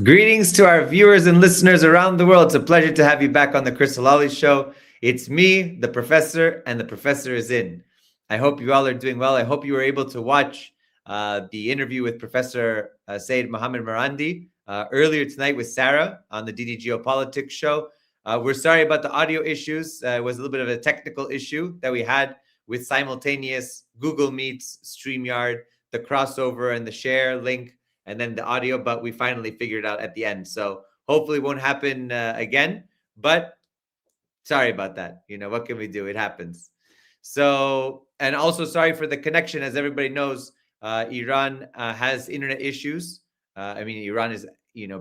Greetings to our viewers and listeners around the world. It's a pleasure to have you back on the Chris Halali Show. It's me, the professor, and the professor is in. I hope you all are doing well. I hope you were able to watch the interview with Professor Said Mohammed Marandi earlier tonight with Sarah on the DD Geopolitics show. We're sorry about the audio issues. It was a little bit of a technical issue that we had with simultaneous Google Meets, StreamYard, the crossover and the share link, and then the audio, but we finally figured it out at the end. So hopefully it won't happen again, but sorry about that. You know, what can we do? It happens. So, and also sorry for the connection. As everybody knows, Iran has internet issues. Iran is,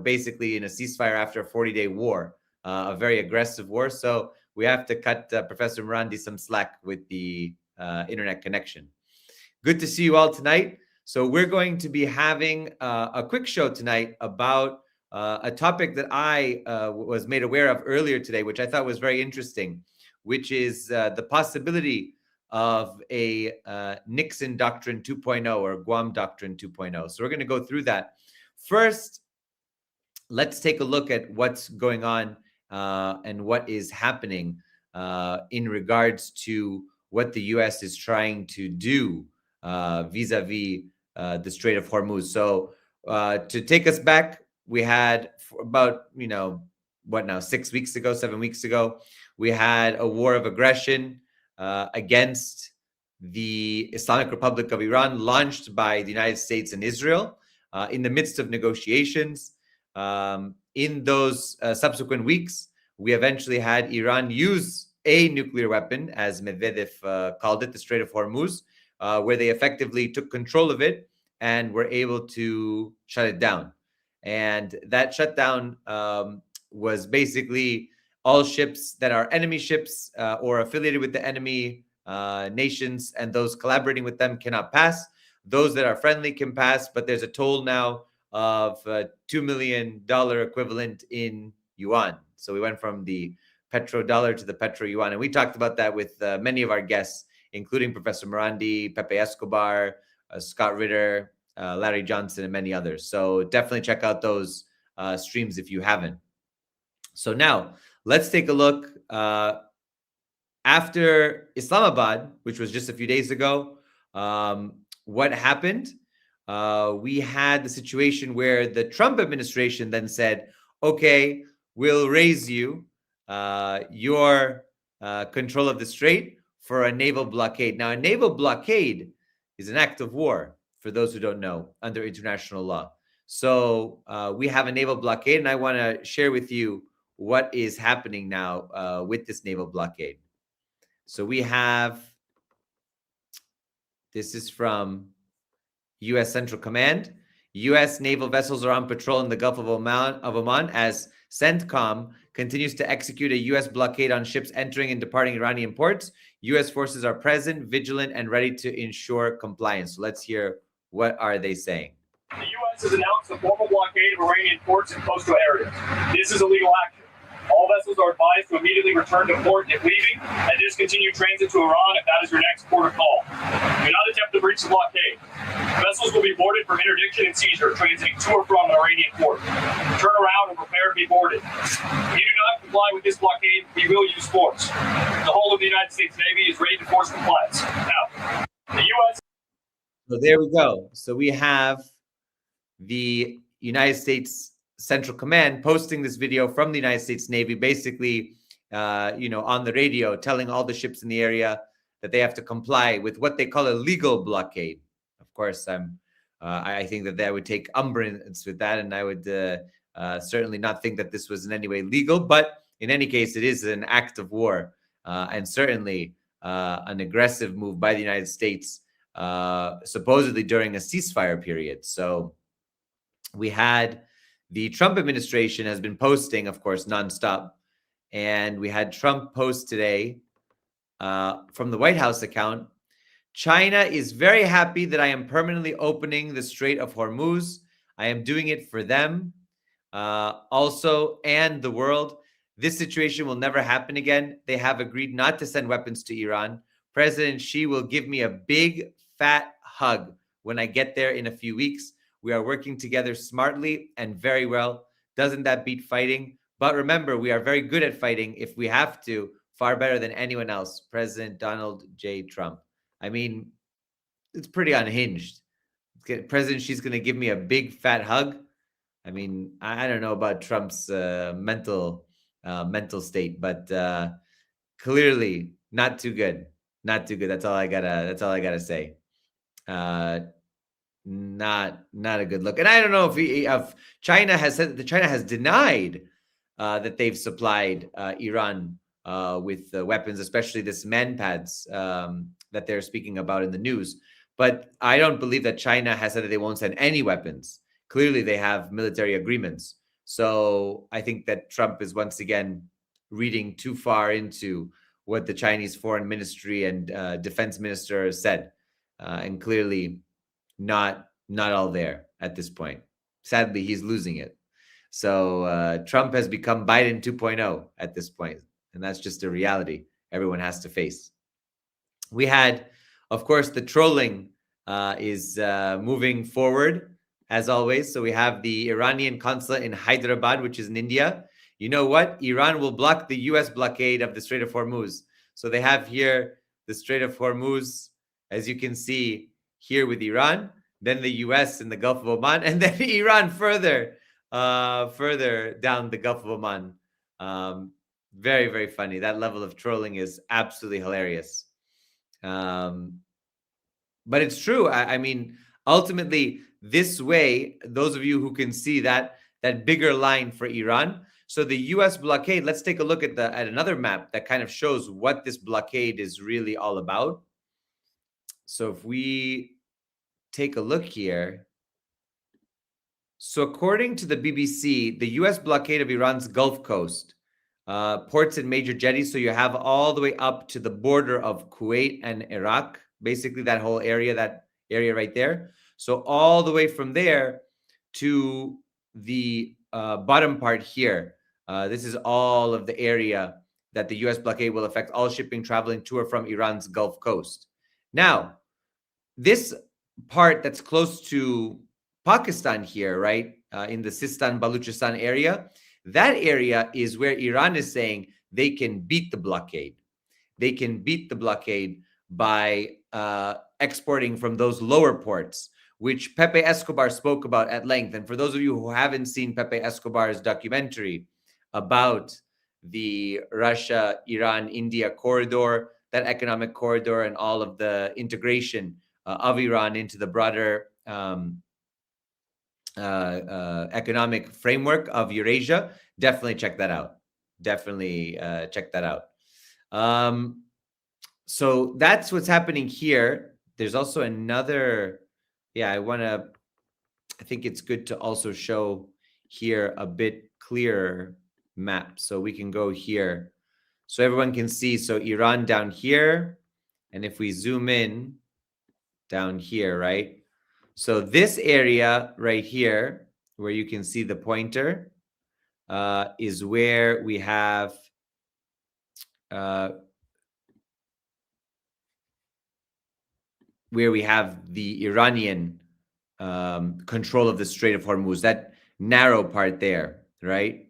basically in a ceasefire after a 40-day war, a very aggressive war. So we have to cut Professor Marandi some slack with the internet connection. Good to see you all tonight. So we're going to be having a quick show tonight about a topic that I was made aware of earlier today, which I thought was very interesting, which is the possibility of a Nixon Doctrine 2.0 or Guam Doctrine 2.0. So we're going to go through that. First, let's take a look at what's going on and what is happening in regards to what the U.S. is trying to do vis-a-vis the Strait of Hormuz. So to take us back, we had about, 7 weeks ago, we had a war of aggression against the Islamic Republic of Iran launched by the United States and Israel in the midst of negotiations. In those subsequent weeks, we eventually had Iran use a nuclear weapon, as Medvedev called it, the Strait of Hormuz, where they effectively took control of it and were able to shut it down. And that shutdown was basically all ships that are enemy ships or affiliated with the enemy nations, and those collaborating with them cannot pass. Those that are friendly can pass, but there's a toll now of $2 million equivalent in yuan. So we went from the petrodollar to the petro yuan. And we talked about that with many of our guests, including Professor Marandi, Pepe Escobar, Scott Ritter, Larry Johnson, and many others. So definitely check out those streams if you haven't. So now let's take a look. After Islamabad, which was just a few days ago, what happened? We had the situation where the Trump administration then said, okay, we'll raise you your control of the strait for a naval blockade. Now, a naval blockade is an act of war, for those who don't know, under international law. So we have a naval blockade, and I want to share with you what is happening now with this naval blockade. So we have, this is from U.S. Central Command. U.S. naval vessels are on patrol in the Gulf of Oman as CENTCOM continues to execute a U.S. blockade on ships entering and departing Iranian ports. U.S. forces are present, vigilant, and ready to ensure compliance. So let's hear, what are they saying? The U.S. has announced a formal blockade of Iranian ports and coastal areas. This is illegal action. All vessels are advised to immediately return to port if leaving and discontinue transit to Iran if that is your next port of call. Do not attempt to breach the blockade. Vessels will be boarded for interdiction and seizure, transiting to or from an Iranian port. Turn around and prepare to be boarded. If you do not comply with this blockade, we will use force. The whole of the United States Navy is ready to force compliance. Now, the U.S. So there we go. So we have the United States Central Command posting this video from the United States Navy, basically, on the radio, telling all the ships in the area that they have to comply with what they call a legal blockade. Of course, I think that would take umbrance with that, and I would certainly not think that this was in any way legal. But in any case, it is an act of war, and certainly an aggressive move by the United States, supposedly during a ceasefire period. So we had the Trump administration has been posting, of course, nonstop. And we had Trump post today from the White House account. China is very happy that I am permanently opening the Strait of Hormuz. I am doing it for them also and the world. This situation will never happen again. They have agreed not to send weapons to Iran. President Xi will give me a big, fat hug when I get there in a few weeks. We are working together smartly and very well. Doesn't that beat fighting? But remember, we are very good at fighting if we have to, far better than anyone else. President Donald J. Trump. I mean, it's pretty unhinged. President, she's going to give me a big fat hug. I mean, I don't know about Trump's mental state, but clearly not too good. Not too good. That's all I gotta say. Not a good look. And I don't know if China has said that China has denied that they've supplied Iran with weapons, especially this manpads that they're speaking about in the news. But I don't believe that China has said that they won't send any weapons. Clearly, they have military agreements. So I think that Trump is once again reading too far into what the Chinese foreign ministry and defense minister said, and clearly not all there at this point. Sadly, he's losing it. So Trump has become Biden 2.0 at this point, and that's just a reality everyone has to face. We had, of course, the trolling is moving forward as always. So we have the Iranian consulate in Hyderabad, which is in India. You know what? Iran will block the U.S. blockade of the Strait of Hormuz. So they have here the Strait of Hormuz, as you can see here with Iran, then the U.S. in the Gulf of Oman, and then Iran further down the Gulf of Oman. Very, very funny. That level of trolling is absolutely hilarious. But it's true. I mean, ultimately, this way, those of you who can see that bigger line for Iran. So the U.S. blockade, let's take a look at another map that kind of shows what this blockade is really all about. So if we take a look here. So according to the BBC, the U.S. blockade of Iran's Gulf Coast, ports and major jetties, so you have all the way up to the border of Kuwait and Iraq, basically that whole area, right there. So all the way from there to the bottom part here. This is all of the area that the U.S. blockade will affect all shipping traveling to or from Iran's Gulf Coast. Now, this part that's close to Pakistan here, right, in the Sistan Baluchistan area, that area is where Iran is saying they can beat the blockade. They can beat the blockade by exporting from those lower ports, which Pepe Escobar spoke about at length. And for those of you who haven't seen Pepe Escobar's documentary about the Russia, Iran, India corridor, that economic corridor, and all of the integration of Iran into the broader economic framework of Eurasia, definitely check that out. So that's what's happening here. There's also another, I think it's good to also show here a bit clearer map. So we can go here so everyone can see. So Iran down here, and if we zoom in down here, right? So this area right here, where you can see the pointer, is where we have the Iranian control of the Strait of Hormuz, that narrow part there, right?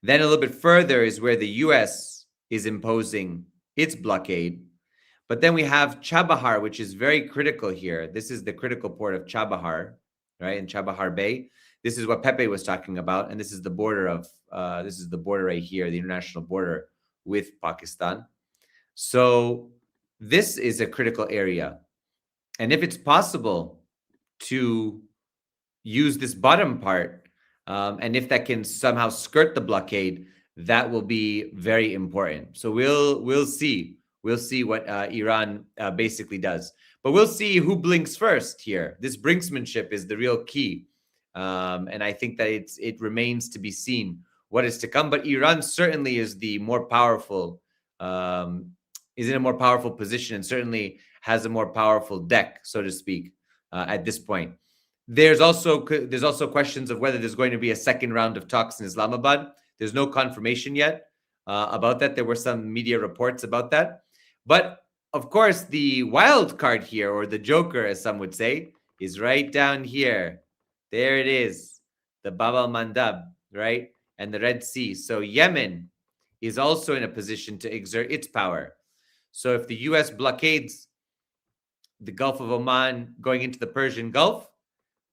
Then a little bit further is where the U.S. is imposing its blockade. But then we have Chabahar, which is very critical here. This is the critical port of Chabahar, right? In Chabahar Bay. This is what Pepe was talking about. And this is the border of, this is the border right here, the international border with Pakistan. So this is a critical area. And if it's possible to use this bottom part, and if that can somehow skirt the blockade, that will be very important. So we'll see. We'll see what Iran basically does. But we'll see who blinks first here. This brinksmanship is the real key. And I think that it remains to be seen what is to come. But Iran certainly is the more powerful, is in a more powerful position, and certainly has a more powerful deck, so to speak, at this point. There's also questions of whether there's going to be a second round of talks in Islamabad. There's no confirmation yet about that. There were some media reports about that. But of course, the wild card here, or the joker, as some would say, is right down here. There it is, the Bab al-Mandab, right? and the Red Sea. So Yemen is also in a position to exert its power. So if the U.S. blockades the Gulf of Oman going into the Persian Gulf,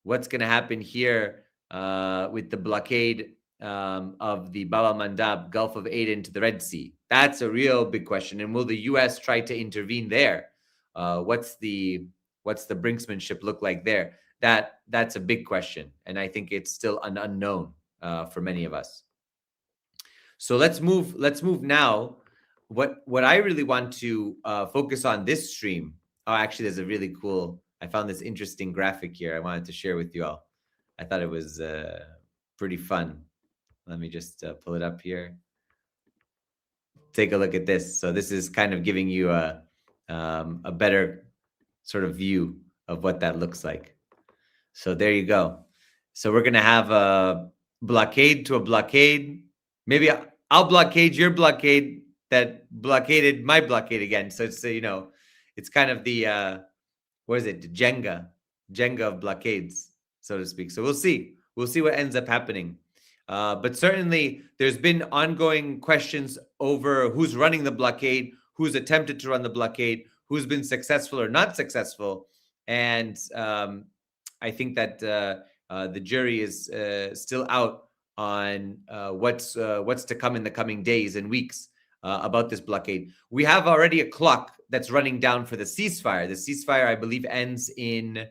what's going to happen here with the blockade of the Bab al-Mandab, Gulf of Aden to the Red Sea? That's a real big question. And will the U.S. try to intervene there? What's the brinksmanship look like there? That's a big question, and I think it's still an unknown for many of us. So let's move now. What I really want to focus on this stream. Oh, actually, there's a really cool. I found this interesting graphic here. I wanted to share with you all. I thought it was pretty fun. Let me just pull it up here. Take a look at this. So this is kind of giving you a better sort of view of what that looks like. So there you go. So we're going to have a blockade to a blockade. Maybe I'll blockade your blockade that blockaded my blockade again. So it's, it's kind of the, what is it? Jenga of blockades, so to speak. So we'll see what ends up happening. But certainly there's been ongoing questions over who's running the blockade, who's attempted to run the blockade, who's been successful or not successful. And I think that the jury is still out on what's to come in the coming days and weeks about this blockade. We have already a clock that's running down for the ceasefire. The ceasefire, I believe, ends in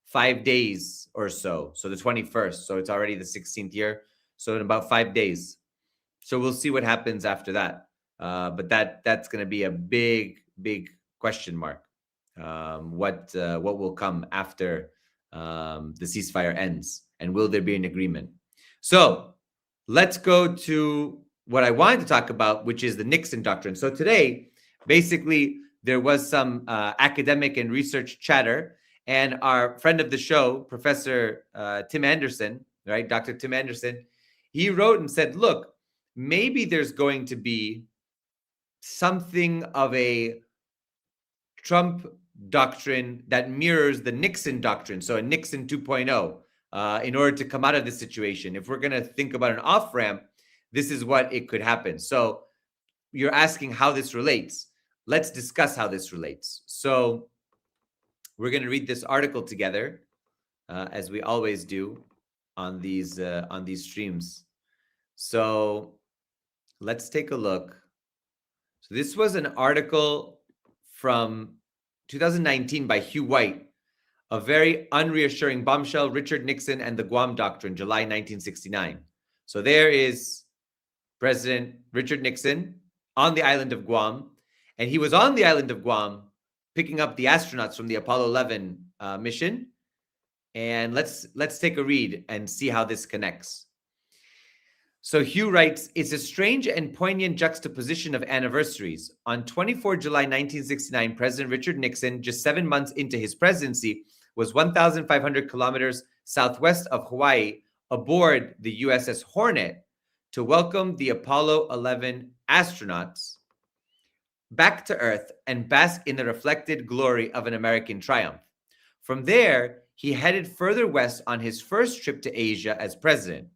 5 days or so. So the 21st. So it's already the 16th year. So in about 5 days. So we'll see what happens after that. But that's going to be a big question mark. What will come after the ceasefire ends, and will there be an agreement? So let's go to what I wanted to talk about, which is the Nixon Doctrine. So today, basically, there was some academic and research chatter, and our friend of the show, Professor Tim Anderson, right, Dr. Tim Anderson, he wrote and said, look, maybe there's going to be something of a Trump doctrine that mirrors the Nixon Doctrine, so a Nixon 2.0, in order to come out of this situation. If we're going to think about an off-ramp, this is what it could happen. So you're asking how this relates. Let's discuss how this relates. So we're going to read this article together, as we always do on these streams. So let's take a look. So this was an article from 2019 by Hugh White, a very unreassuring bombshell, Richard Nixon and the Guam Doctrine, July 1969. So there is President Richard Nixon on the island of Guam, and he was on the island of Guam picking up the astronauts from the Apollo 11 mission. And let's take a read and see how this connects. So Hugh writes, it's a strange and poignant juxtaposition of anniversaries. On 24 July 1969, President Richard Nixon, just 7 months into his presidency, was 1,500 kilometers southwest of Hawaii aboard the USS Hornet to welcome the Apollo 11 astronauts back to Earth and bask in the reflected glory of an American triumph. From there, he headed further west on his first trip to Asia as president.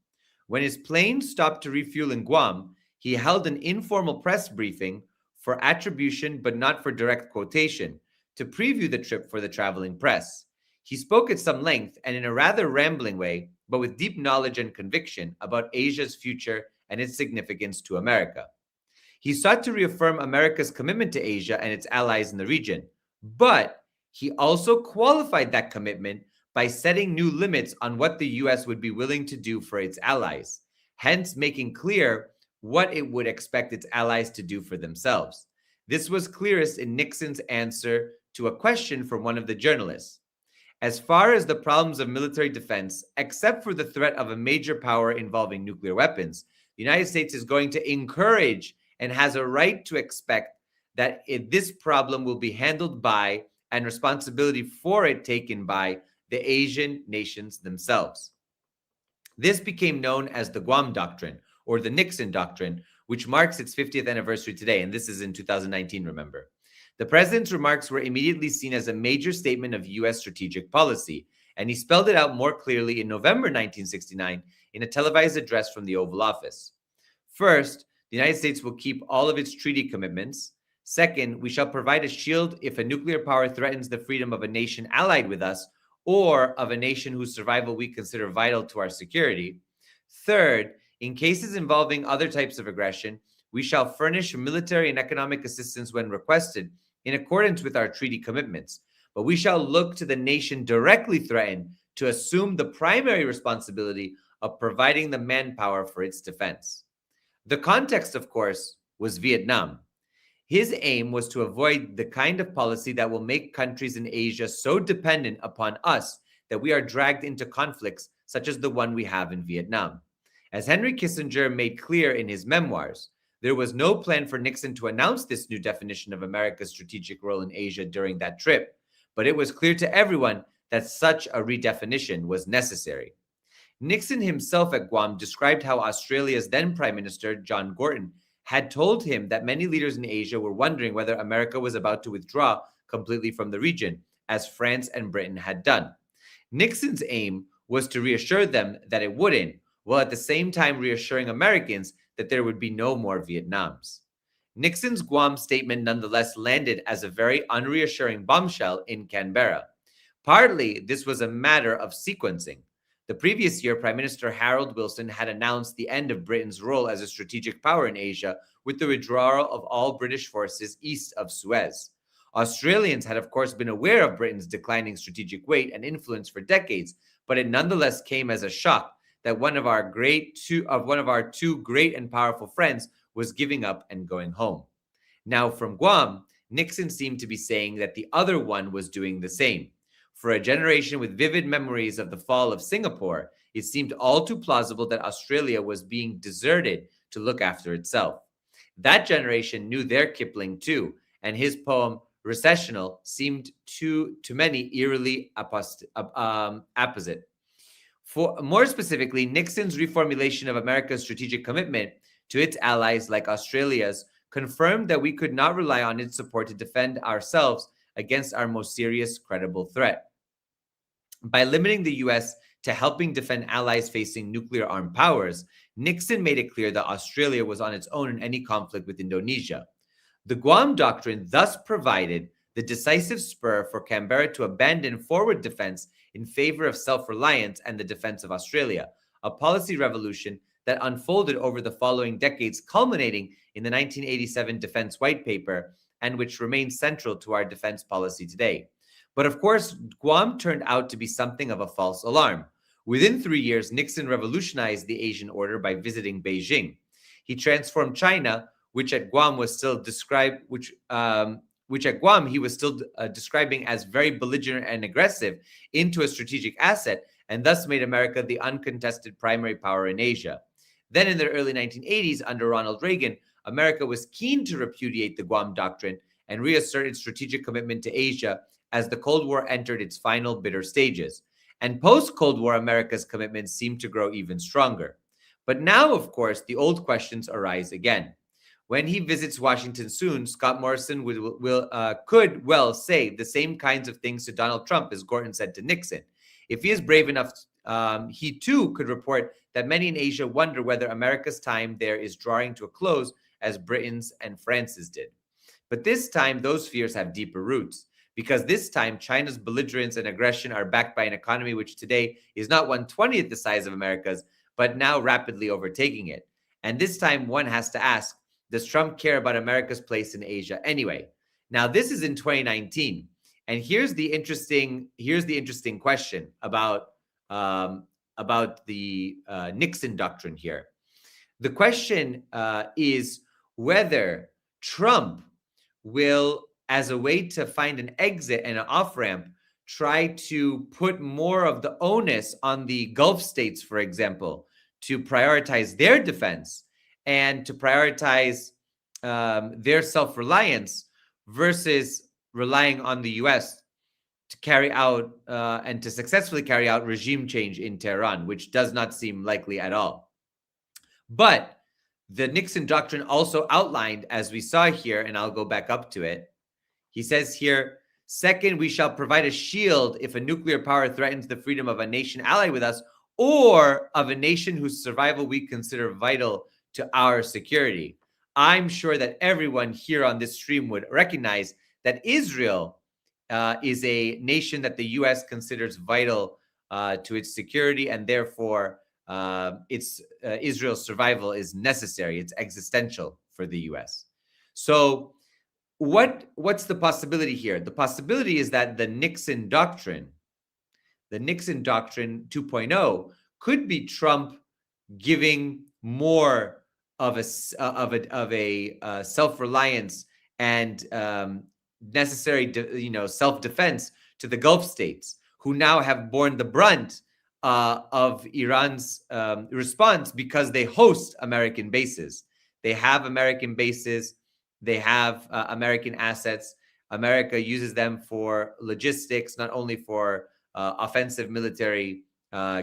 When his plane stopped to refuel in Guam, he held an informal press briefing for attribution but not for direct quotation to preview the trip for the traveling press. He spoke at some length and in a rather rambling way, but with deep knowledge and conviction about Asia's future and its significance to America. He sought to reaffirm America's commitment to Asia and its allies in the region, but he also qualified that commitment by setting new limits on what the U.S. would be willing to do for its allies, hence making clear what it would expect its allies to do for themselves. This was clearest in Nixon's answer to a question from one of the journalists. As far as the problems of military defense, except for the threat of a major power involving nuclear weapons, the United States is going to encourage and has a right to expect that this problem will be handled by and responsibility for it taken by the Asian nations themselves. This became known as the Guam Doctrine or the Nixon Doctrine, which marks its 50th anniversary today, and this is in 2019, remember. The president's remarks were immediately seen as a major statement of U.S. strategic policy, and he spelled it out more clearly in November 1969 in a televised address from the Oval Office. First, the United States will keep all of its treaty commitments. Second, we shall provide a shield if a nuclear power threatens the freedom of a nation allied with us or of a nation whose survival we consider vital to our security. Third, in cases involving other types of aggression, we shall furnish military and economic assistance when requested in accordance with our treaty commitments, but we shall look to the nation directly threatened to assume the primary responsibility of providing the manpower for its defense. The context, of course, was Vietnam. His aim was to avoid the kind of policy that will make countries in Asia so dependent upon us that we are dragged into conflicts such as the one we have in Vietnam. As Henry Kissinger made clear in his memoirs, there was no plan for Nixon to announce this new definition of America's strategic role in Asia during that trip, but it was clear to everyone that such a redefinition was necessary. Nixon himself at Guam described how Australia's then Prime Minister, John Gorton, had told him that many leaders in Asia were wondering whether America was about to withdraw completely from the region, as France and Britain had done. Nixon's aim was to reassure them that it wouldn't, while at the same time reassuring Americans that there would be no more Vietnams. Nixon's Guam statement nonetheless landed as a very unreassuring bombshell in Canberra. Partly, this was a matter of sequencing. The previous year, Prime Minister Harold Wilson had announced the end of Britain's role as a strategic power in Asia with the withdrawal of all British forces east of Suez. Australians had, of course, been aware of Britain's declining strategic weight and influence for decades, but it nonetheless came as a shock that one of our two great and powerful friends was giving up and going home. Now, from Guam, Nixon seemed to be saying that the other one was doing the same. For a generation with vivid memories of the fall of Singapore, it seemed all too plausible that Australia was being deserted to look after itself. That generation knew their Kipling too, and his poem Recessional seemed to many eerily apposite. For more specifically, Nixon's reformulation of America's strategic commitment to its allies like Australia's confirmed that we could not rely on its support to defend ourselves against our most serious credible threat. By limiting the U.S. to helping defend allies facing nuclear-armed powers, Nixon made it clear that Australia was on its own in any conflict with Indonesia. The Guam Doctrine thus provided the decisive spur for Canberra to abandon forward defense in favor of self-reliance and the defense of Australia, a policy revolution that unfolded over the following decades, culminating in the 1987 Defense White Paper, and which remains central to our defense policy today. But of course, Guam turned out to be something of a false alarm. Within 3 years, Nixon revolutionized the Asian order by visiting Beijing. He transformed China, which at Guam he was still describing as very belligerent and aggressive, into a strategic asset, and thus made America the uncontested primary power in Asia. Then in the early 1980s, under Ronald Reagan, America was keen to repudiate the Guam Doctrine and reassert its strategic commitment to Asia as the Cold War entered its final bitter stages. And post-Cold War, America's commitments seemed to grow even stronger. But now, of course, the old questions arise again. When he visits Washington soon, Scott Morrison could well say the same kinds of things to Donald Trump as Gorton said to Nixon. If he is brave enough, he too could report that many in Asia wonder whether America's time there is drawing to a close as Britain's and France's did. But this time, those fears have deeper roots, because this time China's belligerence and aggression are backed by an economy which today is not 1/20th the size of America's, but now rapidly overtaking it. And this time one has to ask, does Trump care about America's place in Asia anyway? Now, this is in 2019. And here's the interesting question about the Nixon Doctrine here. The question is whether Trump will, as a way to find an exit and an off-ramp, try to put more of the onus on the Gulf states, for example, to prioritize their defense and to prioritize their self-reliance versus relying on the U.S. to carry out and to successfully carry out regime change in Tehran, which does not seem likely at all. But the Nixon Doctrine also outlined, as we saw here, and I'll go back up to it, he says here, Second, we shall provide a shield if a nuclear power threatens the freedom of a nation allied with us or of a nation whose survival we consider vital to our security. I'm sure that everyone here on this stream would recognize that Israel is a nation that the U.S. considers vital to its security, and therefore Israel's survival is necessary. It's existential for the U.S. So what's the possibility here? The possibility is that the Nixon Doctrine 2.0, could be Trump giving more of a self-reliance and necessary, self-defense to the Gulf states, who now have borne the brunt of Iran's response because they host American bases. They have American bases. They have American assets. America uses them for logistics, not only for offensive military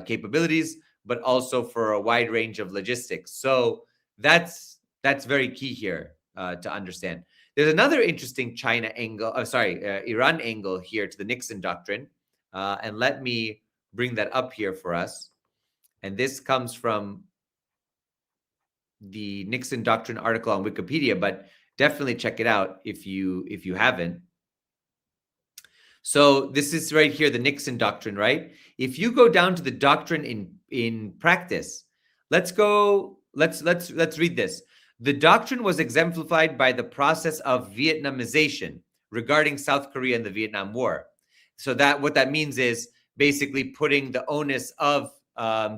capabilities, but also for a wide range of logistics. So that's very key here to understand. There's another interesting Iran angle here to the Nixon Doctrine. And let me bring that up here for us. And this comes from the Nixon Doctrine article on Wikipedia, but definitely check it out if you haven't. So this is right here, the Nixon Doctrine, right? If you go down to the doctrine in practice, let's read this. The doctrine was exemplified by the process of Vietnamization regarding South Korea and the Vietnam War. So that what that means is basically putting the onus of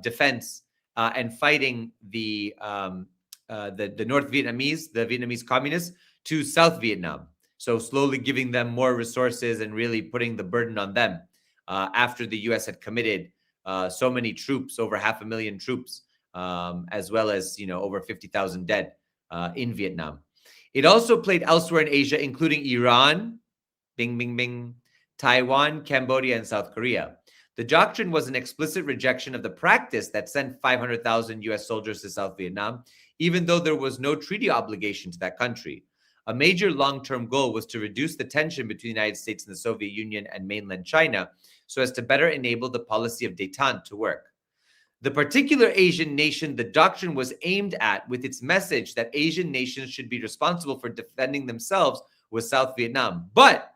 defense and fighting the North Vietnamese, the Vietnamese communists, to South Vietnam. So slowly giving them more resources and really putting the burden on them after the U.S. had committed so many troops, over 500,000 troops, as well as over 50,000 dead in Vietnam. It also played elsewhere in Asia, including Iran, bing, bing, bing, Taiwan, Cambodia, and South Korea. The doctrine was an explicit rejection of the practice that sent 500,000 U.S. soldiers to South Vietnam, even though there was no treaty obligation to that country. A major long-term goal was to reduce the tension between the United States and the Soviet Union and mainland China so as to better enable the policy of détente to work. The particular Asian nation the doctrine was aimed at with its message that Asian nations should be responsible for defending themselves was South Vietnam. But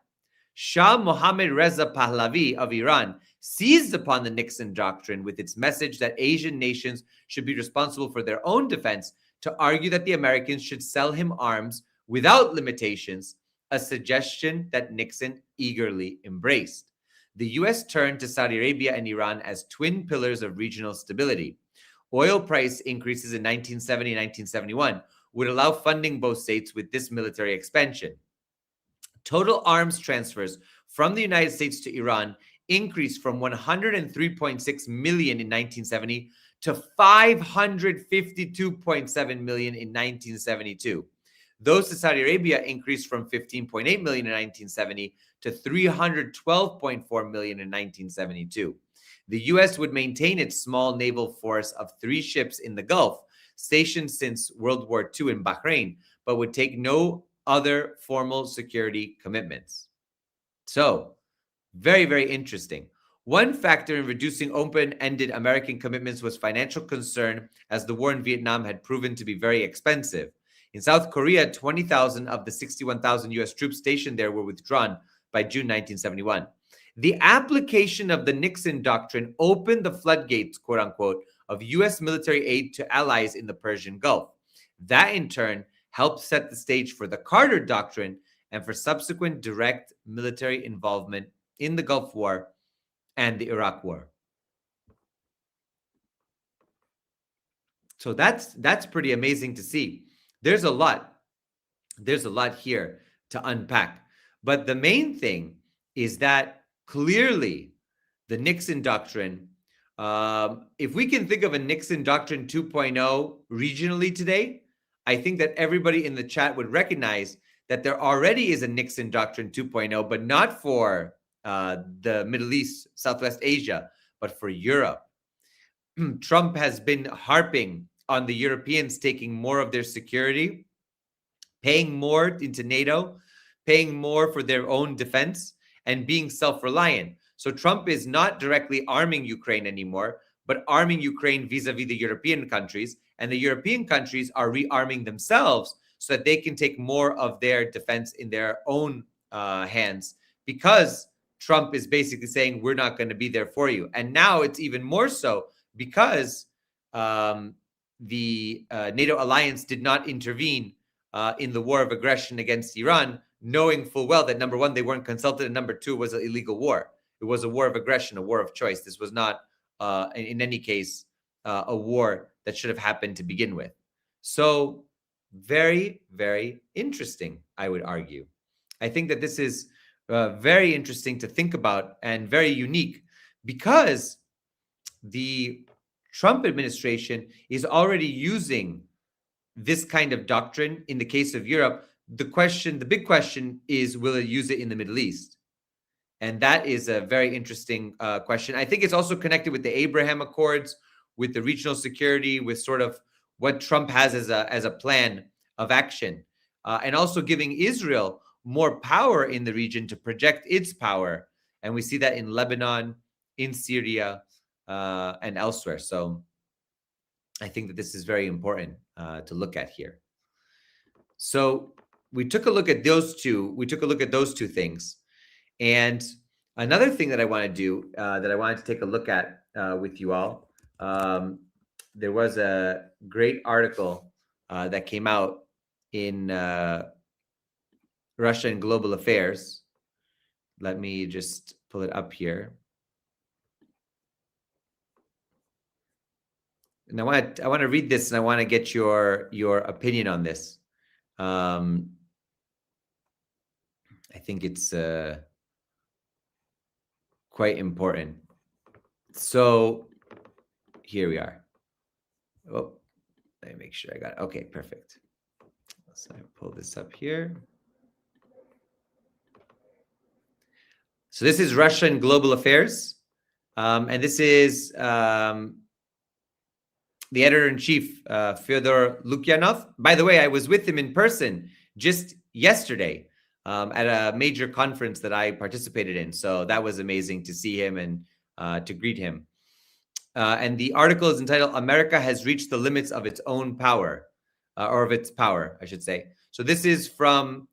Shah Mohammad Reza Pahlavi of Iran seized upon the Nixon Doctrine with its message that Asian nations should be responsible for their own defense to argue that the Americans should sell him arms without limitations, a suggestion that Nixon eagerly embraced. The U.S. turned to Saudi Arabia and Iran as twin pillars of regional stability. Oil price increases in 1970 and 1971 would allow funding both states with this military expansion. Total arms transfers from the United States to Iran increased from 103.6 million in 1970 to 552.7 million in 1972. Those to Saudi Arabia increased from 15.8 million in 1970 to 312.4 million in 1972. The U.S. would maintain its small naval force of 3 ships in the Gulf, stationed since World War II in Bahrain, but would take no other formal security commitments. So, very, very interesting. One factor in reducing open-ended American commitments was financial concern, as the war in Vietnam had proven to be very expensive. In South Korea, 20,000 of the 61,000 U.S. troops stationed there were withdrawn by June 1971. The application of the Nixon Doctrine opened the floodgates, quote unquote, of U.S. military aid to allies in the Persian Gulf. That, in turn, helped set the stage for the Carter Doctrine and for subsequent direct military involvement in the Gulf War and the Iraq War. So that's pretty amazing to see. There's a lot here to unpack. But the main thing is that clearly the Nixon Doctrine, if we can think of a Nixon Doctrine 2.0 regionally today, I think that everybody in the chat would recognize that there already is a Nixon Doctrine 2.0, but not for the Middle East, Southwest Asia, but for Europe. Trump has been harping on the Europeans taking more of their security, paying more into NATO, paying more for their own defense, and being self-reliant. So Trump is not directly arming Ukraine anymore, but arming Ukraine vis-a-vis the European countries. And the European countries are rearming themselves so that they can take more of their defense in their own hands, because Trump is basically saying, we're not going to be there for you. And now it's even more so because the NATO alliance did not intervene in the war of aggression against Iran, knowing full well that, number one, they weren't consulted, and number two, it was an illegal war. It was a war of aggression, a war of choice. This was not, in any case, a war that should have happened to begin with. So very, very interesting, I would argue. I think that this is very interesting to think about and very unique, because the Trump administration is already using this kind of doctrine in the case of Europe. The big question is, will it use it in the Middle East? And that is a very interesting question. I think it's also connected with the Abraham Accords, with the regional security, with sort of what Trump has as a plan of action, and also giving Israel more power in the region to project its power. And we see that in Lebanon, in Syria, and elsewhere. So I think that this is very important to look at here. So we took a look at those two. We took a look at those two things. And another thing that I want to do, that I wanted to take a look at with you all, there was a great article that came out in Russia and Global Affairs. Let me just pull it up here. And I want to read this, and I want to get your opinion on this. I think it's quite important. So here we are. Oh, let me make sure I got it. Okay, perfect. So I pull this up here. So this is Russia and Global Affairs. And this is the editor-in-chief, Fyodor Lukyanov. By the way, I was with him in person just yesterday at a major conference that I participated in. So that was amazing to see him and to greet him. And the article is entitled, "America Has Reached the Limits of Its Own Power," or of its power, I should say. So this is from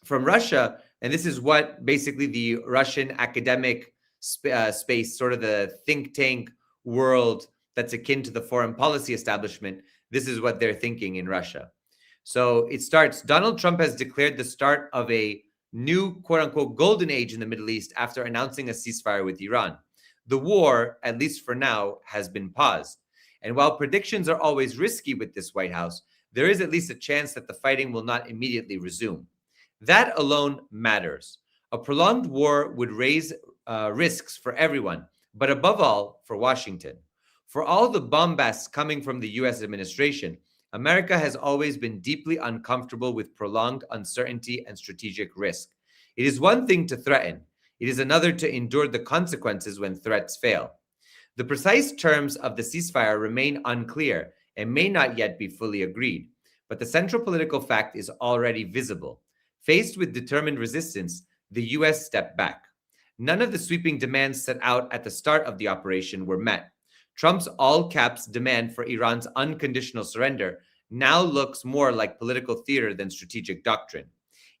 Russia, and this is what basically the Russian academic space, sort of the think tank world that's akin to the foreign policy establishment, this is what they're thinking in Russia. So it starts, Donald Trump has declared the start of a new, quote unquote, golden age in the Middle East after announcing a ceasefire with Iran. The war, at least for now, has been paused. And while predictions are always risky with this White House, there is at least a chance that the fighting will not immediately resume. That alone matters. A prolonged war would raise risks for everyone, but above all, for Washington. For all the bombast coming from the U.S. administration, America has always been deeply uncomfortable with prolonged uncertainty and strategic risk. It is one thing to threaten. It is another to endure the consequences when threats fail. The precise terms of the ceasefire remain unclear and may not yet be fully agreed, but the central political fact is already visible. Faced with determined resistance, the U.S. stepped back. None of the sweeping demands set out at the start of the operation were met. Trump's all-caps demand for Iran's unconditional surrender now looks more like political theater than strategic doctrine.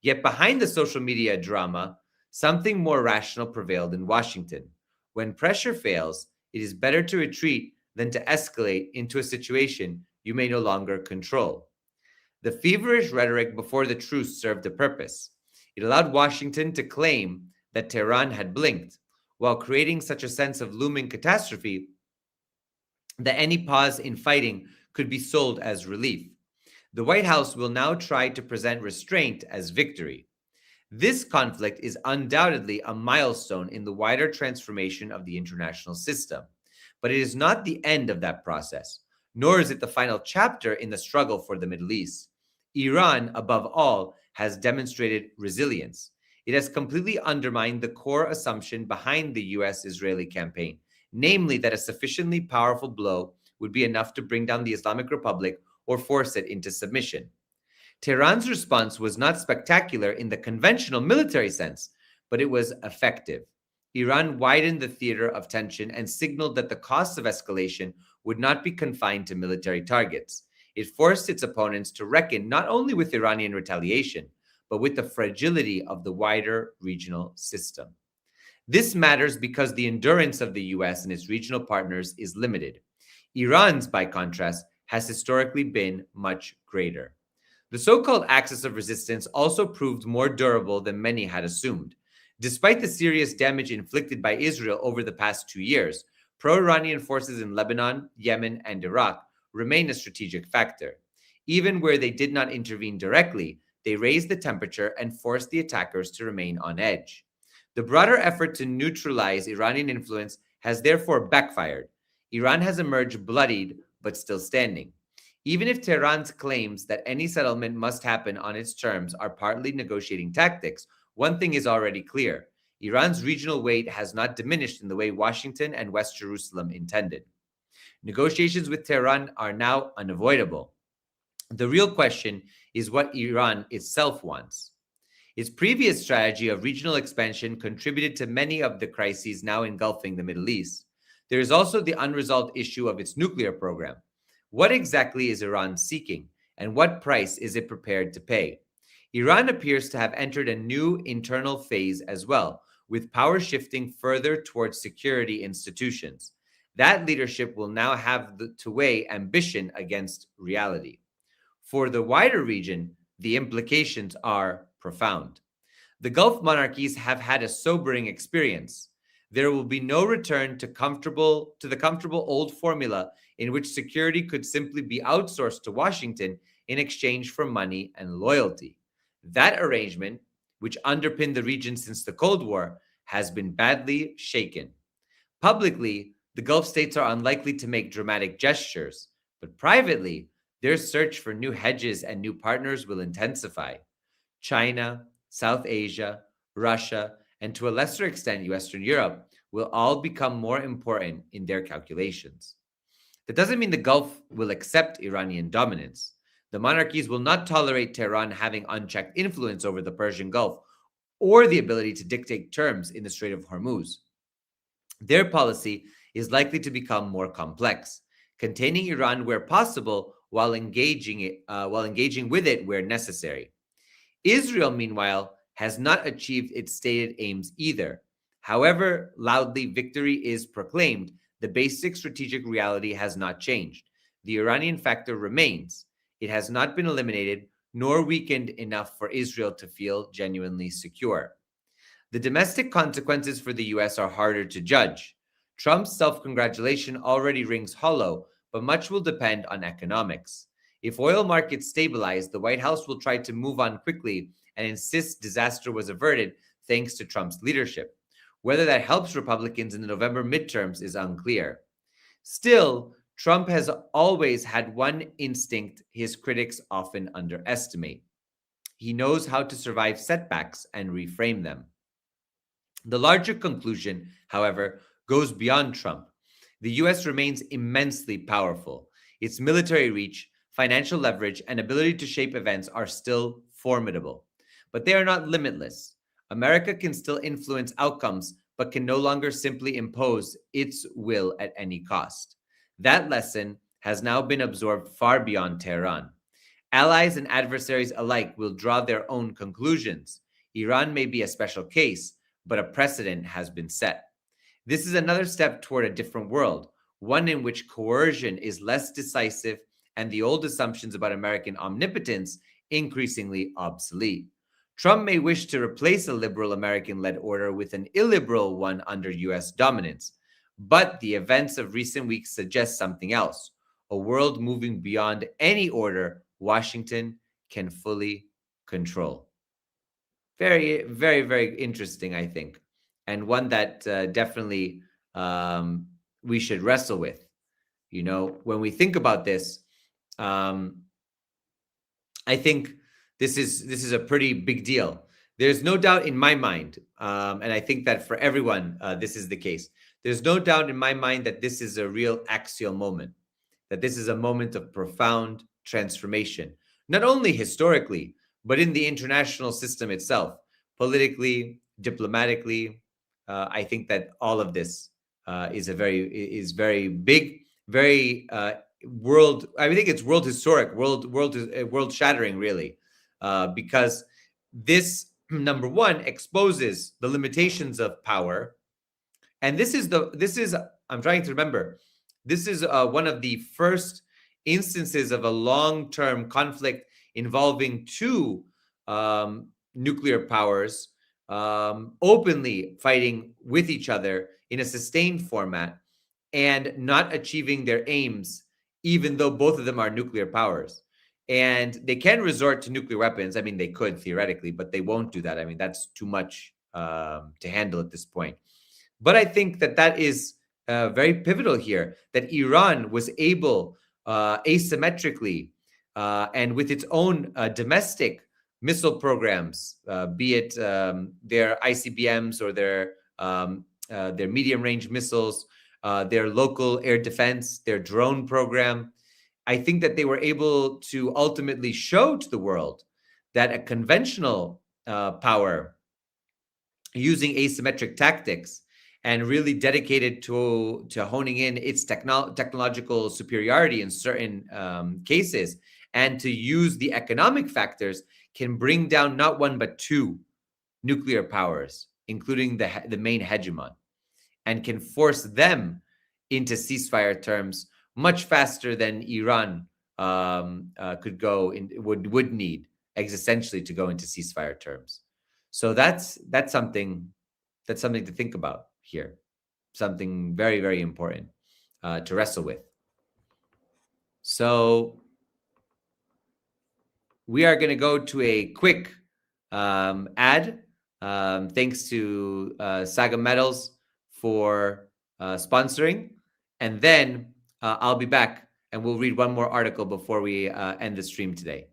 Yet behind the social media drama, something more rational prevailed in Washington. When pressure fails, it is better to retreat than to escalate into a situation you may no longer control. The feverish rhetoric before the truce served a purpose. It allowed Washington to claim that Tehran had blinked, while creating such a sense of looming catastrophe that any pause in fighting could be sold as relief. The White House will now try to present restraint as victory. This conflict is undoubtedly a milestone in the wider transformation of the international system, but it is not the end of that process, nor is it the final chapter in the struggle for the Middle East. Iran, above all, has demonstrated resilience. It has completely undermined the core assumption behind the U.S.-Israeli campaign, namely that a sufficiently powerful blow would be enough to bring down the Islamic Republic or force it into submission. Tehran's response was not spectacular in the conventional military sense, but it was effective. Iran widened the theater of tension and signaled that the costs of escalation would not be confined to military targets. It forced its opponents to reckon not only with Iranian retaliation, but with the fragility of the wider regional system. This matters because the endurance of the US and its regional partners is limited. Iran's, by contrast, has historically been much greater. The so-called axis of resistance also proved more durable than many had assumed. Despite the serious damage inflicted by Israel over the past 2 years, pro-Iranian forces in Lebanon, Yemen, and Iraq remain a strategic factor. Even where they did not intervene directly, they raised the temperature and forced the attackers to remain on edge. The broader effort to neutralize Iranian influence has therefore backfired. Iran has emerged bloodied but still standing. Even if Tehran's claims that any settlement must happen on its terms are partly negotiating tactics, one thing is already clear. Iran's regional weight has not diminished in the way Washington and West Jerusalem intended. Negotiations with Tehran are now unavoidable. The real question is what Iran itself wants. Its previous strategy of regional expansion contributed to many of the crises now engulfing the Middle East. There is also the unresolved issue of its nuclear program. What exactly is Iran seeking, and what price is it prepared to pay? Iran appears to have entered a new internal phase as well, with power shifting further towards security institutions. That leadership will now have to weigh ambition against reality. For the wider region, the implications are profound. The Gulf monarchies have had a sobering experience. There will be no return to the comfortable old formula in which security could simply be outsourced to Washington in exchange for money and loyalty. That arrangement, which underpinned the region since the Cold War, has been badly shaken. Publicly, the Gulf states are unlikely to make dramatic gestures, but privately, their search for new hedges and new partners will intensify. China, South Asia, Russia, and to a lesser extent, Western Europe will all become more important in their calculations. That doesn't mean the Gulf will accept Iranian dominance. The monarchies will not tolerate Tehran having unchecked influence over the Persian Gulf or the ability to dictate terms in the Strait of Hormuz. Their policy is likely to become more complex, containing Iran where possible while engaging with it where necessary. Israel, meanwhile, has not achieved its stated aims either. However loudly victory is proclaimed, the basic strategic reality has not changed. The Iranian factor remains. It has not been eliminated nor weakened enough for Israel to feel genuinely secure. The domestic consequences for the US are harder to judge. Trump's self-congratulation already rings hollow, but much will depend on economics. If oil markets stabilize, the White House will try to move on quickly and insist disaster was averted thanks to Trump's leadership. Whether that helps Republicans in the November midterms is unclear. Still, Trump has always had one instinct his critics often underestimate. He knows how to survive setbacks and reframe them. The larger conclusion, however, goes beyond Trump. The US remains immensely powerful. Its military reach, financial leverage, and ability to shape events are still formidable. But they are not limitless. America can still influence outcomes, but can no longer simply impose its will at any cost. That lesson has now been absorbed far beyond Tehran. Allies and adversaries alike will draw their own conclusions. Iran may be a special case, but a precedent has been set. This is another step toward a different world, one in which coercion is less decisive and the old assumptions about American omnipotence increasingly obsolete. Trump may wish to replace a liberal American-led order with an illiberal one under US dominance, but the events of recent weeks suggest something else, a world moving beyond any order Washington can fully control. Very, very, very interesting, I think, and one that definitely we should wrestle with. You know, when we think about this, I think this is a pretty big deal. There's no doubt in my mind, and I think that for everyone, this is the case. There's no doubt in my mind that this is a real axial moment, that this is a moment of profound transformation, not only historically, but in the international system itself, politically, diplomatically. I think that all of this is very big, very world. I think it's world historic, world shattering, really, because this number one exposes the limitations of power, and this is I'm trying to remember. This is one of the first instances of a long-term conflict involving two nuclear powers openly fighting with each other in a sustained format and not achieving their aims, even though both of them are nuclear powers. And they can resort to nuclear weapons. I mean, they could theoretically, but they won't do that. I mean, that's too much to handle at this point. But I think that that is very pivotal here, that Iran was able asymmetrically and with its own domestic missile programs, be it their ICBMs or their medium-range missiles, their local air defense, their drone program. I think that they were able to ultimately show to the world that a conventional power using asymmetric tactics and really dedicated to honing in its technological superiority in certain cases, and to use the economic factors, can bring down not one but two nuclear powers, including the main hegemon, and can force them into ceasefire terms much faster than Iran could go in, would need existentially to go into ceasefire terms. So that's something to think about here, something very, very important to wrestle with. So we are going to go to a quick ad. Thanks to Saga Metals for sponsoring. And then I'll be back and we'll read one more article before we end the stream today.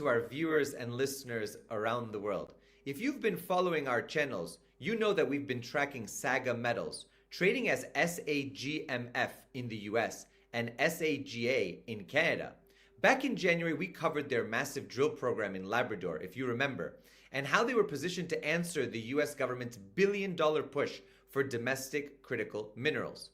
To our viewers and listeners around the world, if you've been following our channels, you know that we've been tracking Saga Metals, trading as SAGMF in the US and SAGA in Canada. Back in January, we covered their massive drill program in Labrador, if you remember, and how they were positioned to answer the US government's billion-dollar push for domestic critical minerals.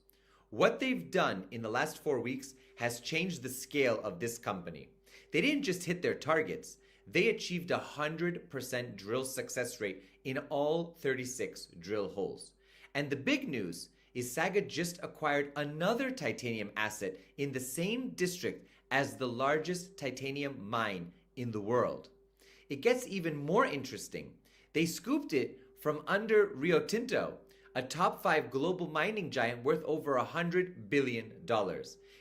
What they've done in the last 4 weeks has changed the scale of this company. They didn't just hit their targets, they achieved 100% drill success rate in all 36 drill holes. And the big news is Saga just acquired another titanium asset in the same district as the largest titanium mine in the world. It gets even more interesting. They scooped it from under Rio Tinto, a top 5 global mining giant worth over $100 billion.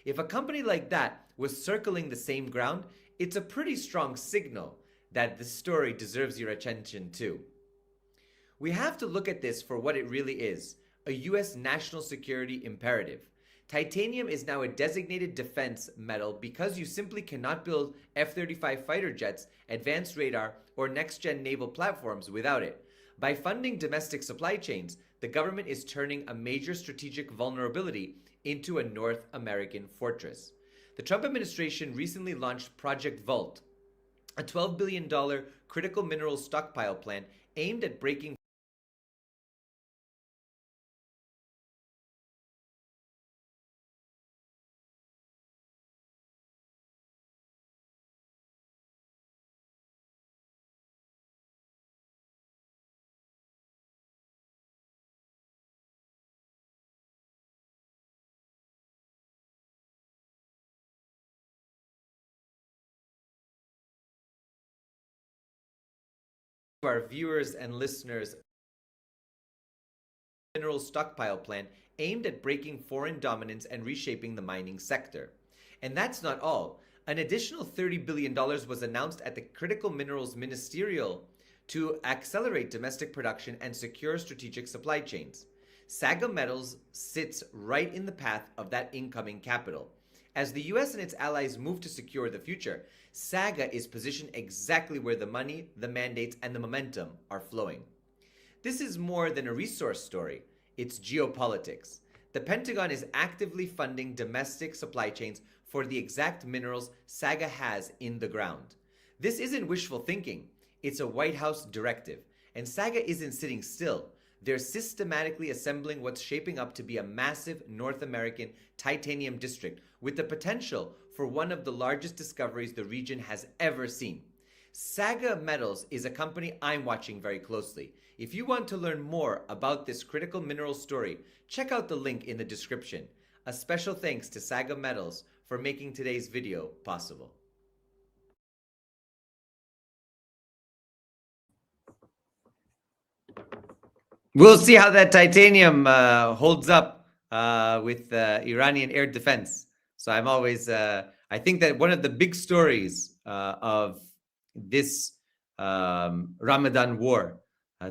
If a company like that was circling the same ground, it's a pretty strong signal that this story deserves your attention too. We have to look at this for what it really is, a US national security imperative. Titanium is now a designated defense metal because you simply cannot build F-35 fighter jets, advanced radar, or next-gen naval platforms without it. By funding domestic supply chains, the government is turning a major strategic vulnerability into a North American fortress. The Trump administration recently launched Project Vault, a $12 billion critical minerals stockpile plan aimed at breaking our viewers and listeners mineral stockpile plan aimed at breaking foreign dominance and reshaping the mining sector. And that's not all. An additional $30 billion was announced at the Critical Minerals Ministerial to accelerate domestic production and secure strategic supply chains. Saga Metals sits right in the path of that incoming capital. As the US and its allies move to secure the future, Saga is positioned exactly where the money, the mandates, and the momentum are flowing. This is more than a resource story, it's geopolitics. The Pentagon is actively funding domestic supply chains for the exact minerals Saga has in the ground. This isn't wishful thinking. It's a White House directive. And Saga isn't sitting still. They're systematically assembling what's shaping up to be a massive North American titanium district with the potential for one of the largest discoveries the region has ever seen. Saga Metals is a company I'm watching very closely. If you want to learn more about this critical mineral story, check out the link in the description. A special thanks to Saga Metals for making today's video possible. We'll see how that titanium holds up with Iranian air defense. So I'm always, I think that one of the big stories of this Ramadan war,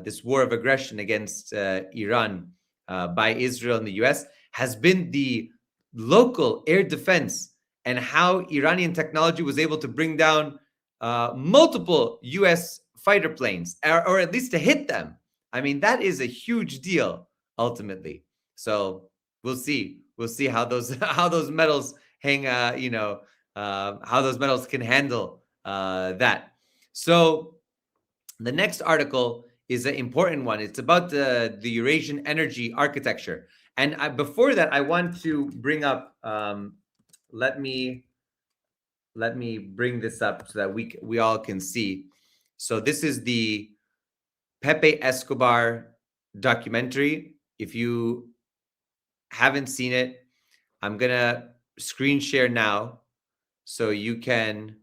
this war of aggression against Iran by Israel and the US, has been the local air defense and how Iranian technology was able to bring down multiple US fighter planes, or at least to hit them. I mean, that is a huge deal ultimately. So we'll see how those metals hang, how those metals can handle that. So the next article is an important one. It's about the Eurasian energy architecture. And before that, I want to bring up, let me bring this up so that we all can see. So this is the Pepe Escobar documentary. If you haven't seen it, I'm gonna screen share now so you can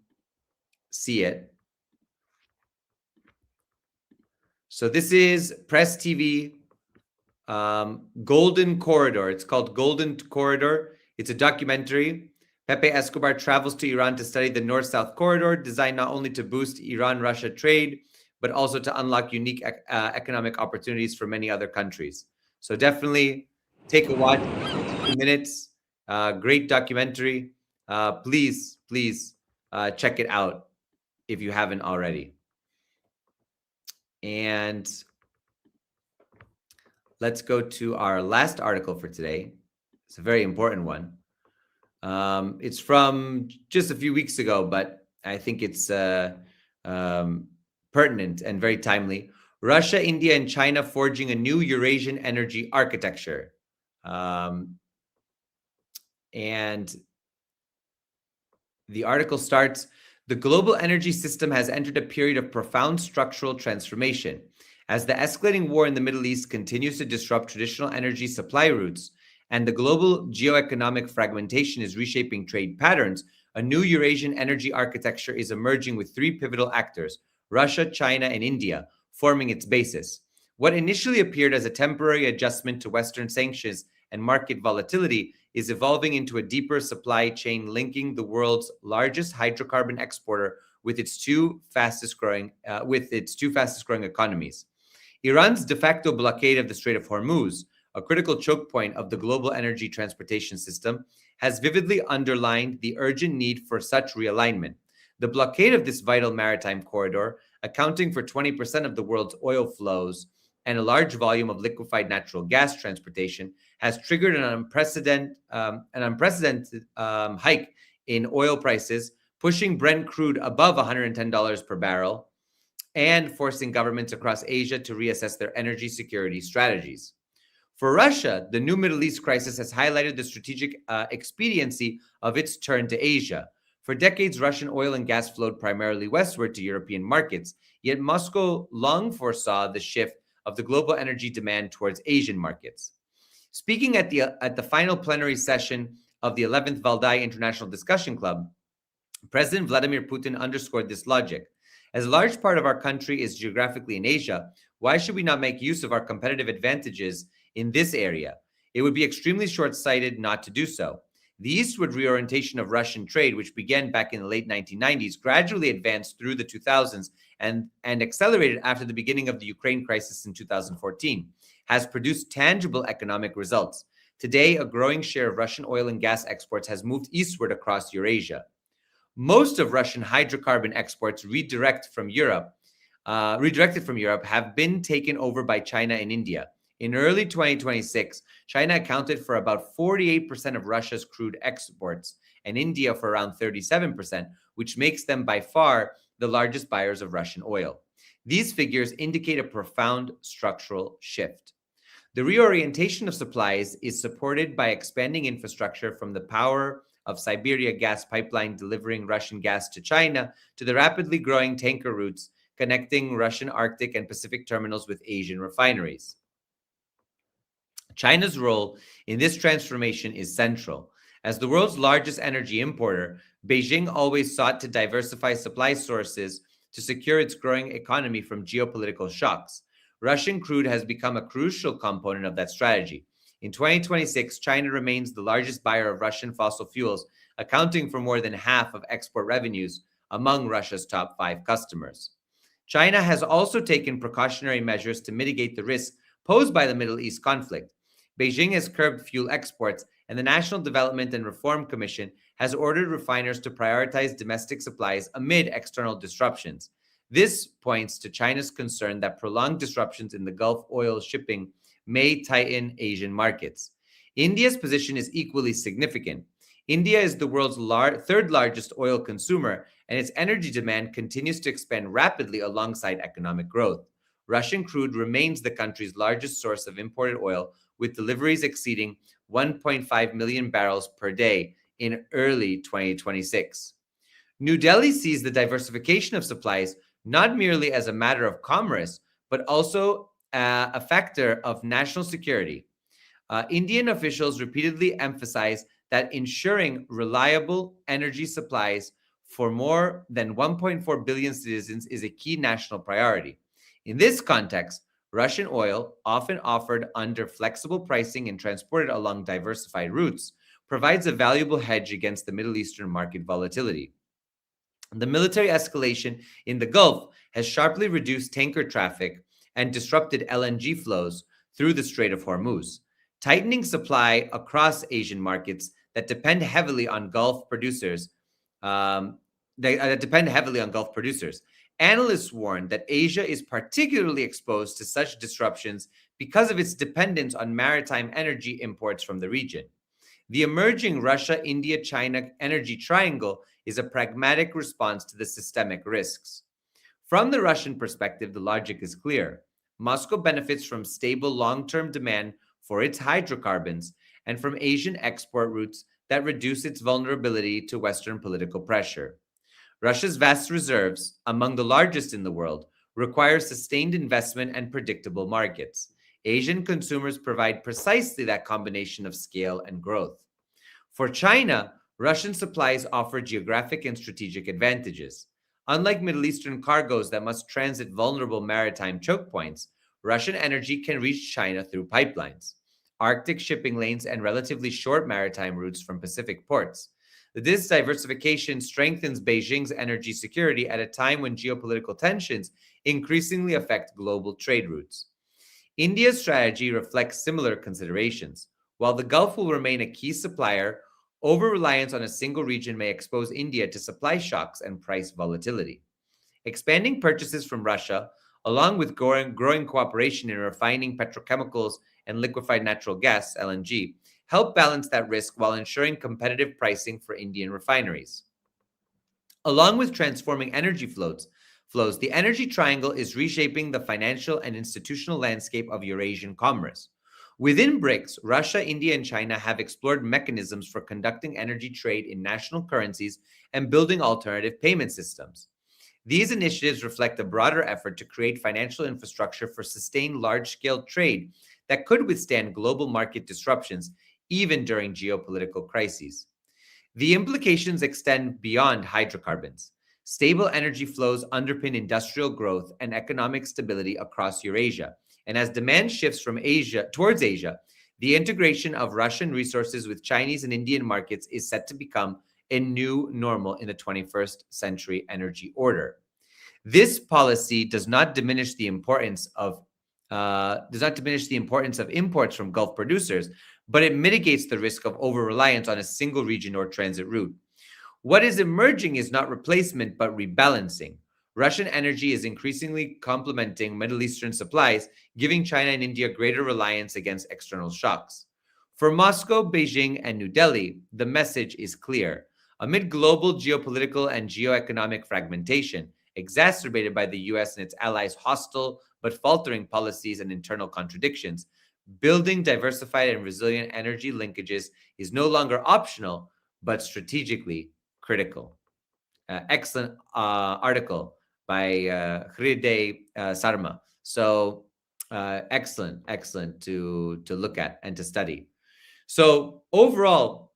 see it. So this is Press TV, Golden Corridor. It's called Golden Corridor. It's a documentary. Pepe Escobar travels to Iran to study the North-South corridor, designed not only to boost Iran-Russia trade, but also to unlock unique economic opportunities for many other countries. So definitely take a watch, 2 minutes, great documentary. Please check it out if you haven't already. And let's go to our last article for today. It's a very important one. It's from just a few weeks ago, but I think it's pertinent and very timely. Russia, India, and China forging a new Eurasian energy architecture. And the article starts, the global energy system has entered a period of profound structural transformation. As the escalating war in the Middle East continues to disrupt traditional energy supply routes, and the global geoeconomic fragmentation is reshaping trade patterns, a new Eurasian energy architecture is emerging with three pivotal actors, Russia, China, and India, forming its basis. What initially appeared as a temporary adjustment to Western sanctions and market volatility is evolving into a deeper supply chain linking the world's largest hydrocarbon exporter with its two fastest growing economies. Iran's de facto blockade of the Strait of Hormuz, a critical choke point of the global energy transportation system, has vividly underlined the urgent need for such realignment. The blockade of this vital maritime corridor, accounting for 20% of the world's oil flows and a large volume of liquefied natural gas transportation, has triggered an unprecedented hike in oil prices, pushing Brent crude above $110 per barrel and forcing governments across Asia to reassess their energy security strategies. For Russia, the new Middle East crisis has highlighted the strategic expediency of its turn to Asia. For decades, Russian oil and gas flowed primarily westward to European markets, yet Moscow long foresaw the shift of the global energy demand towards Asian markets. Speaking at the final plenary session of the 11th Valdai International Discussion Club, President Vladimir Putin underscored this logic. As a large part of our country is geographically in Asia, why should we not make use of our competitive advantages in this area? It would be extremely short-sighted not to do so. The eastward reorientation of Russian trade, which began back in the late 1990s, gradually advanced through the 2000s and accelerated after the beginning of the Ukraine crisis in 2014, has produced tangible economic results. Today, a growing share of Russian oil and gas exports has moved eastward across Eurasia. Most of Russian hydrocarbon exports redirected from Europe have been taken over by China and India. In early 2026, China accounted for about 48% of Russia's crude exports and India for around 37%, which makes them by far the largest buyers of Russian oil. These figures indicate a profound structural shift. The reorientation of supplies is supported by expanding infrastructure from the power of Siberia gas pipeline delivering Russian gas to China to the rapidly growing tanker routes connecting Russian Arctic and Pacific terminals with Asian refineries. China's role in this transformation is central. As the world's largest energy importer, Beijing always sought to diversify supply sources to secure its growing economy from geopolitical shocks. Russian crude has become a crucial component of that strategy. In 2026, China remains the largest buyer of Russian fossil fuels, accounting for more than half of export revenues among Russia's top 5 customers. China has also taken precautionary measures to mitigate the risks posed by the Middle East conflict. Beijing has curbed fuel exports, and the National Development and Reform Commission has ordered refiners to prioritize domestic supplies amid external disruptions. This points to China's concern that prolonged disruptions in the Gulf oil shipping may tighten Asian markets. India's position is equally significant. India is the world's third largest oil consumer, and its energy demand continues to expand rapidly alongside economic growth. Russian crude remains the country's largest source of imported oil, with deliveries exceeding 1.5 million barrels per day in early 2026. New Delhi sees the diversification of supplies not merely as a matter of commerce, but also a factor of national security. Indian officials repeatedly emphasize that ensuring reliable energy supplies for more than 1.4 billion citizens is a key national priority. In this context, Russian oil, often offered under flexible pricing and transported along diversified routes, provides a valuable hedge against the Middle Eastern market volatility. The military escalation in the Gulf has sharply reduced tanker traffic and disrupted LNG flows through the Strait of Hormuz, tightening supply across Asian markets that depend heavily on Gulf producers. Analysts warn that Asia is particularly exposed to such disruptions because of its dependence on maritime energy imports from the region. The emerging Russia-India-China energy triangle is a pragmatic response to the systemic risks. From the Russian perspective, the logic is clear. Moscow benefits from stable long-term demand for its hydrocarbons and from Asian export routes that reduce its vulnerability to Western political pressure. Russia's vast reserves, among the largest in the world, require sustained investment and predictable markets. Asian consumers provide precisely that combination of scale and growth. For China, Russian supplies offer geographic and strategic advantages. Unlike Middle Eastern cargoes that must transit vulnerable maritime choke points, Russian energy can reach China through pipelines, Arctic shipping lanes, and relatively short maritime routes from Pacific ports. This diversification strengthens Beijing's energy security at a time when geopolitical tensions increasingly affect global trade routes. India's strategy reflects similar considerations. While the Gulf will remain a key supplier, over-reliance on a single region may expose India to supply shocks and price volatility. Expanding purchases from Russia, along with growing cooperation in refining petrochemicals and liquefied natural gas, LNG, help balance that risk while ensuring competitive pricing for Indian refineries. Along with transforming energy flows, the energy triangle is reshaping the financial and institutional landscape of Eurasian commerce. Within BRICS, Russia, India, and China have explored mechanisms for conducting energy trade in national currencies and building alternative payment systems. These initiatives reflect a broader effort to create financial infrastructure for sustained large-scale trade that could withstand global market disruptions even during geopolitical crises. The implications extend beyond hydrocarbons. Stable energy flows underpin industrial growth and economic stability across Eurasia. And as demand shifts from Asia towards Asia, the integration of Russian resources with Chinese and Indian markets is set to become a new normal in the 21st century energy order. This policy does not diminish the importance of imports from Gulf producers, but it mitigates the risk of over-reliance on a single region or transit route. What is emerging is not replacement, but rebalancing. Russian energy is increasingly complementing Middle Eastern supplies, giving China and India greater reliance against external shocks. For Moscow, Beijing, and New Delhi, the message is clear. Amid global geopolitical and geoeconomic fragmentation, exacerbated by the US and its allies' hostile but faltering policies and internal contradictions. Building diversified and resilient energy linkages is no longer optional, but strategically critical. Excellent article by Hriday Sarma. So excellent to look at and to study. So overall,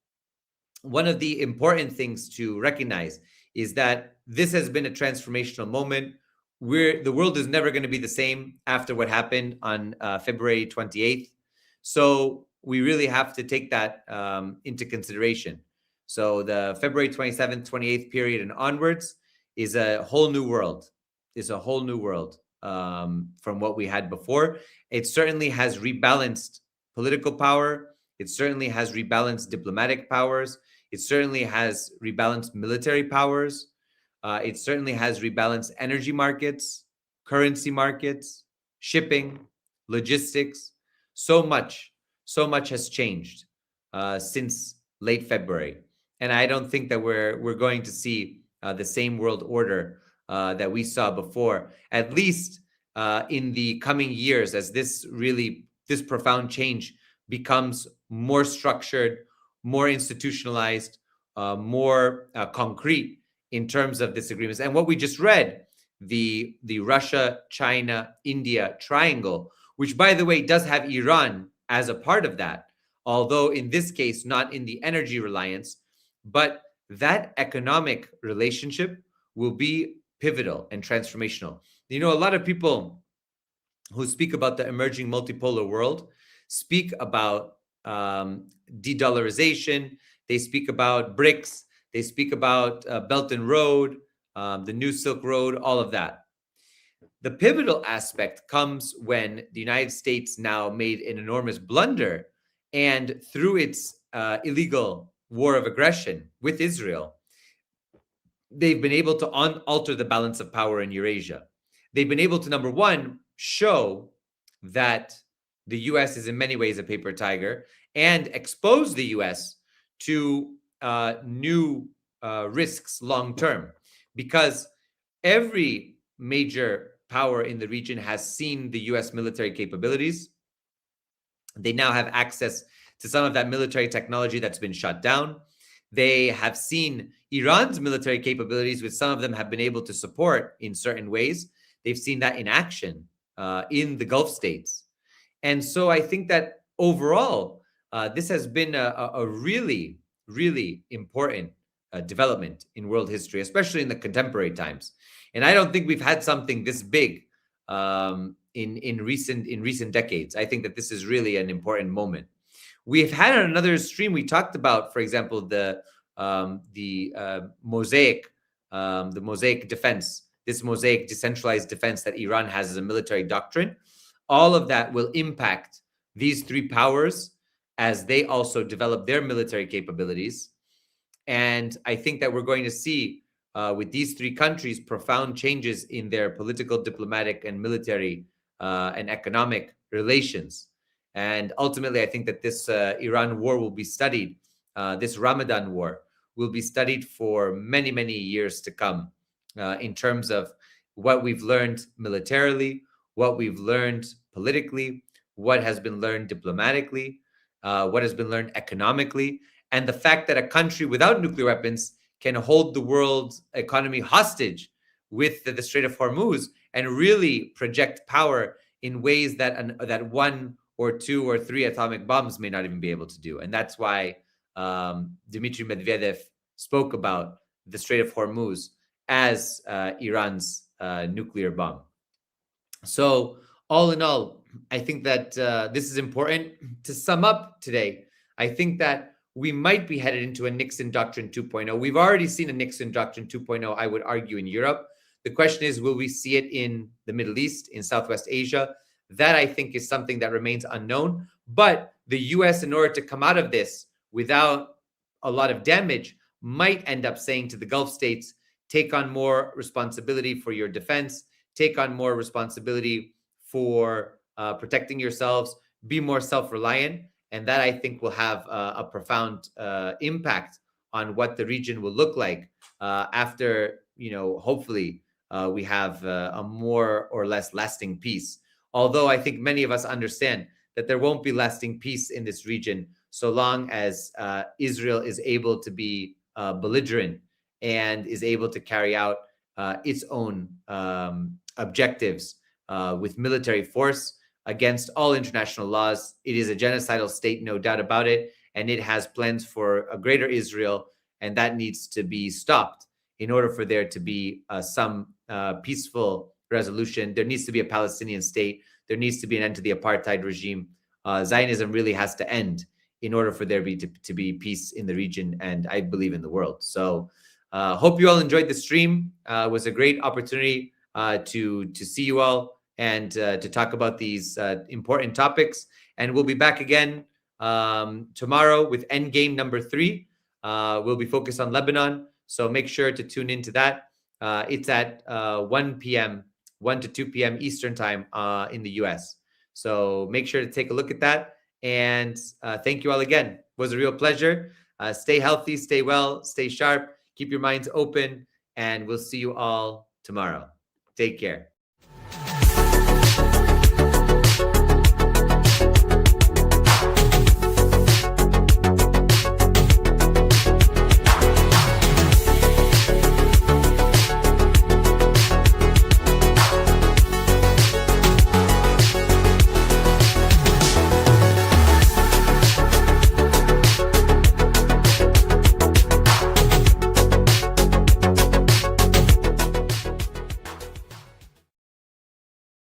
one of the important things to recognize is that this has been a transformational moment. The world is never going to be the same after what happened on February 28th. So we really have to take that into consideration. So the February 27th, 28th period and onwards is a whole new world. From what we had before. It certainly has rebalanced political power. It certainly has rebalanced diplomatic powers. It certainly has rebalanced military powers. It certainly has rebalanced energy markets, currency markets, shipping, logistics. So much has changed since late February. And I don't think that we're going to see the same world order that we saw before, at least in the coming years, as this profound change becomes more structured, more institutionalized, more concrete in terms of disagreements. And what we just read, the Russia, China, India triangle, which, by the way, does have Iran as a part of that, although in this case, not in the energy reliance, but that economic relationship will be pivotal and transformational. You know, a lot of people who speak about the emerging multipolar world speak about de-dollarization. They speak about BRICS. They speak about Belt and Road, the new Silk Road, all of that. The pivotal aspect comes when the United States now made an enormous blunder, and through its illegal war of aggression with Israel, they've been able to alter the balance of power in Eurasia. They've been able to, number one, show that the US is in many ways a paper tiger and expose the US to new risks long term, because every major power in the region has seen the US military capabilities. They now have access to some of that military technology that's been shut down. They have seen Iran's military capabilities, which some of them have been able to support in certain ways. They've seen that in action in the Gulf states. And so I think that overall, this has been a really, really important development in world history, especially in the contemporary times. And I don't think we've had something this big in recent decades. I think that this is really an important moment. We've had on another stream, we talked about, for example, the mosaic defense, this mosaic decentralized defense that Iran has as a military doctrine. All of that will impact these three powers as they also develop their military capabilities. And I think that we're going to see with these three countries profound changes in their political, diplomatic, and military and economic relations. And ultimately, I think that this Iran war will be studied, this Ramadan war will be studied for many, many years to come in terms of what we've learned militarily, what we've learned politically, what has been learned diplomatically, what has been learned economically, and the fact that a country without nuclear weapons can hold the world's economy hostage with the Strait of Hormuz and really project power in ways that one or two or three atomic bombs may not even be able to do. And that's why Dmitry Medvedev spoke about the Strait of Hormuz as Iran's nuclear bomb. So all in all, I think that this is important. To sum up today, I think that we might be headed into a Nixon Doctrine 2.0. We've already seen a Nixon Doctrine 2.0, I would argue, in Europe. The question is, will we see it in the Middle East, in Southwest Asia? That, I think, is something that remains unknown. But the US, in order to come out of this without a lot of damage, might end up saying to the Gulf states, take on more responsibility for your defense, take on more responsibility for protecting yourselves, be more self-reliant. And that, I think, will have a profound impact on what the region will look like after, hopefully we have a more or less lasting peace. Although I think many of us understand that there won't be lasting peace in this region so long as Israel is able to be belligerent and is able to carry out its own objectives with military force against all international laws. It is a genocidal state, no doubt about it, and it has plans for a greater Israel, and that needs to be stopped in order for there to be some peaceful resolution. There needs to be a Palestinian state. There needs to be an end to the apartheid regime. Zionism really has to end in order for there to be peace in the region, and I believe in the world. So hope you all enjoyed the stream. It was a great opportunity to see you all and to talk about these important topics. And we'll be back again tomorrow with Endgame number 3. We'll be focused on Lebanon. So make sure to tune into that. It's at 1 to 2 p.m. Eastern time in the US. So make sure to take a look at that. And thank you all again. It was a real pleasure. Stay healthy, stay well, stay sharp, keep your minds open, and we'll see you all tomorrow. Take care.